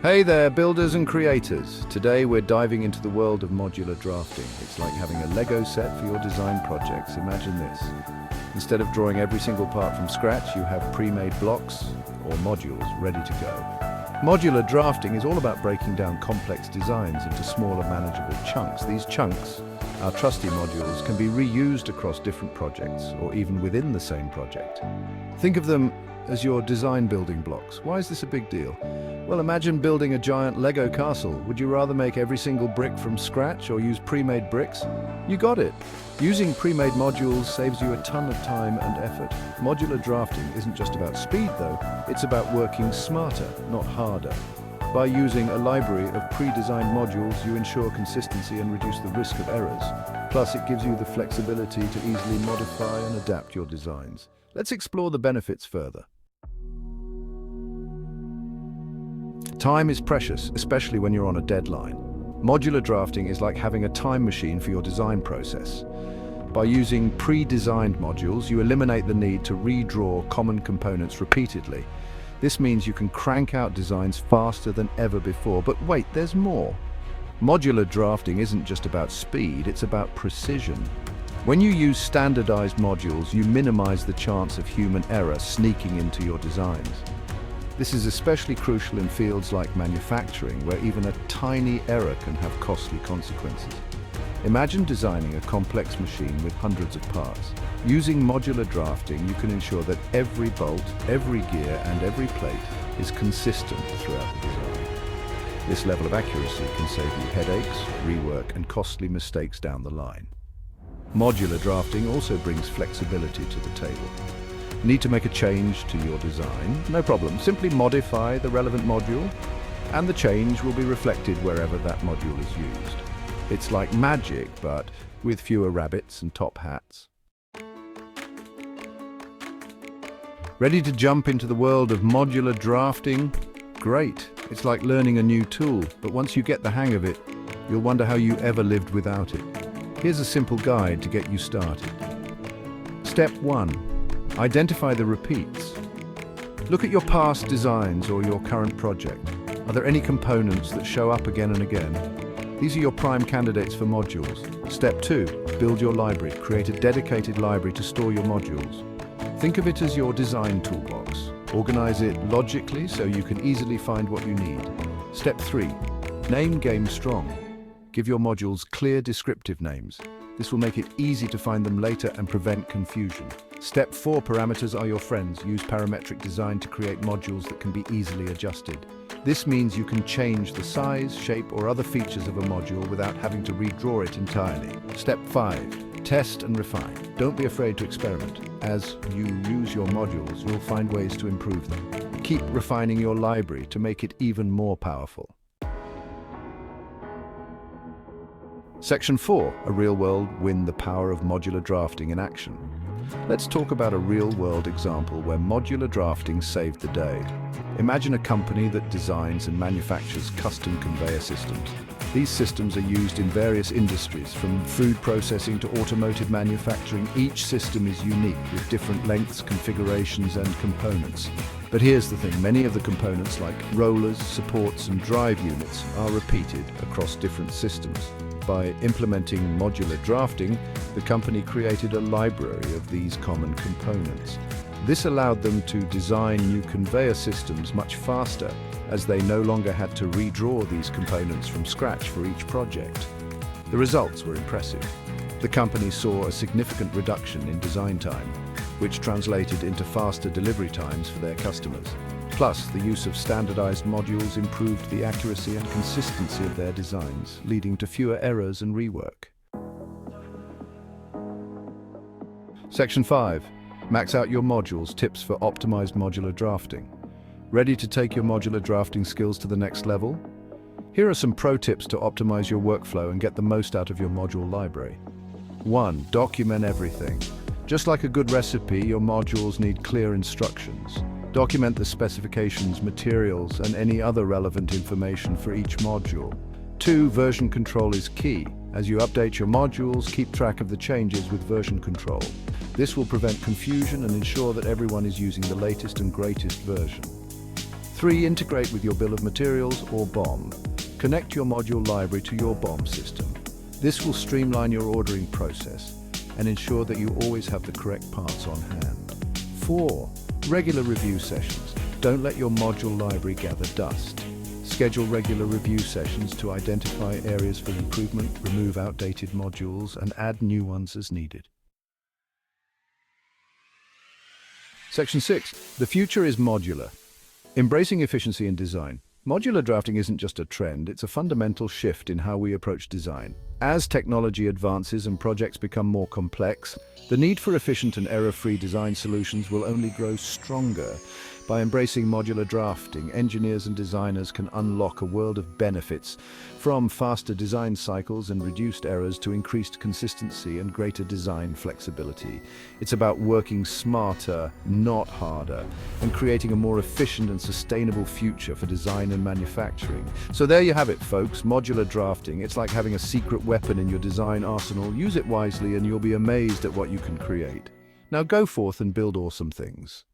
Hey there, builders and creators. Today we're diving into the world of modular drafting. It's like having a Lego set for your design projects. Imagine this. Instead of drawing every single part from scratch, you have pre-made blocks or modules ready to go. Modular drafting is all about breaking down complex designs into smaller, manageable chunks. These chunks, our trusty modules, can be reused across different projects or even within the same project. Think of them as your design building blocks. Why is this a big deal? Well, imagine building a giant Lego castle. Would you rather make every single brick from scratch or use pre-made bricks? You got it. Using pre-made modules saves you a ton of time and effort. Modular drafting isn't just about speed though, it's about working smarter, not harder. By using a library of pre-designed modules, you ensure consistency and reduce the risk of errors. Plus, it gives you the flexibility to easily modify and adapt your designs. Let's explore the benefits further. Time is precious, especially when you're on a deadline. Modular drafting is like having a time machine for your design process. By using pre-designed modules, you eliminate the need to redraw common components repeatedly. This means you can crank out designs faster than ever before. But wait, there's more. Modular drafting isn't just about speed, it's about precision. When you use standardized modules, you minimize the chance of human error sneaking into your designs. This is especially crucial in fields like manufacturing, where even a tiny error can have costly consequences. Imagine designing a complex machine with hundreds of parts. Using modular drafting, you can ensure that every bolt, every gear, and every plate is consistent throughout the design. This level of accuracy can save you headaches, rework, and costly mistakes down the line. Modular drafting also brings flexibility to the table. Need to make a change to your design? No problem. Simply modify the relevant module, and the change will be reflected wherever that module is used. It's like magic, but with fewer rabbits and top hats. Ready to jump into the world of modular drafting? Great. It's like learning a new tool, but once you get the hang of it, you'll wonder how you ever lived without it. Here's a simple guide to get you started. Step 1. Identify the repeats. Look at your past designs or your current project. Are there any components that show up again and again? These are your prime candidates for modules. Step 2. Build your library. Create a dedicated library to store your modules. Think of it as your design toolbox. Organize it logically so you can easily find what you need. Step 3. Name game strong. Give your modules clear descriptive names. This will make it easy to find them later and prevent confusion. Step 4. Parameters are your friends. Use parametric design to create modules that can be easily adjusted. This means you can change the size, shape, or other features of a module without having to redraw it entirely. Step 5. Test and refine. Don't be afraid to experiment. As you use your modules, you'll find ways to improve them. Keep refining your library to make it even more powerful. Section 4. A real-world win the power of modular drafting in action. Let's talk about a real-world example where modular drafting saved the day. Imagine a company that designs and manufactures custom conveyor systems. These systems are used in various industries, from food processing to automotive manufacturing. Each system is unique, with different lengths, configurations, and components. But here's the thing, many of the components like rollers, supports, and drive units are repeated across different systems. By implementing modular drafting, the company created a library of these common components. This allowed them to design new conveyor systems much faster, as they no longer had to redraw these components from scratch for each project. The results were impressive. The company saw a significant reduction in design time, which translated into faster delivery times for their customers. Plus, the use of standardized modules improved the accuracy and consistency of their designs, leading to fewer errors and rework. Section 5. Max out your modules, tips for optimized modular drafting. Ready to take your modular drafting skills to the next level? Here are some pro tips to optimize your workflow and get the most out of your module library. 1. Document everything. Just like a good recipe, your modules need clear instructions. Document the specifications, materials, and any other relevant information for each module. 2. Version control is key. As you update your modules, keep track of the changes with version control. This will prevent confusion and ensure that everyone is using the latest and greatest version. 3. Integrate with your bill of materials or BOM. Connect your module library to your BOM system. This will streamline your ordering process and ensure that you always have the correct parts on hand. 4. Regular review sessions. Don't let your module library gather dust. Schedule regular review sessions to identify areas for improvement, remove outdated modules, and add new ones as needed. Section 6. The future is modular. Embracing efficiency in design. Modular drafting isn't just a trend, it's a fundamental shift in how we approach design. As technology advances and projects become more complex, the need for efficient and error-free design solutions will only grow stronger. By embracing modular drafting, engineers and designers can unlock a world of benefits, from faster design cycles and reduced errors to increased consistency and greater design flexibility. It's about working smarter, not harder, and creating a more efficient and sustainable future for design and manufacturing. So there you have it, folks. Modular drafting. It's like having a secret weapon in your design arsenal. Use it wisely and you'll be amazed at what you can create. Now go forth and build awesome things.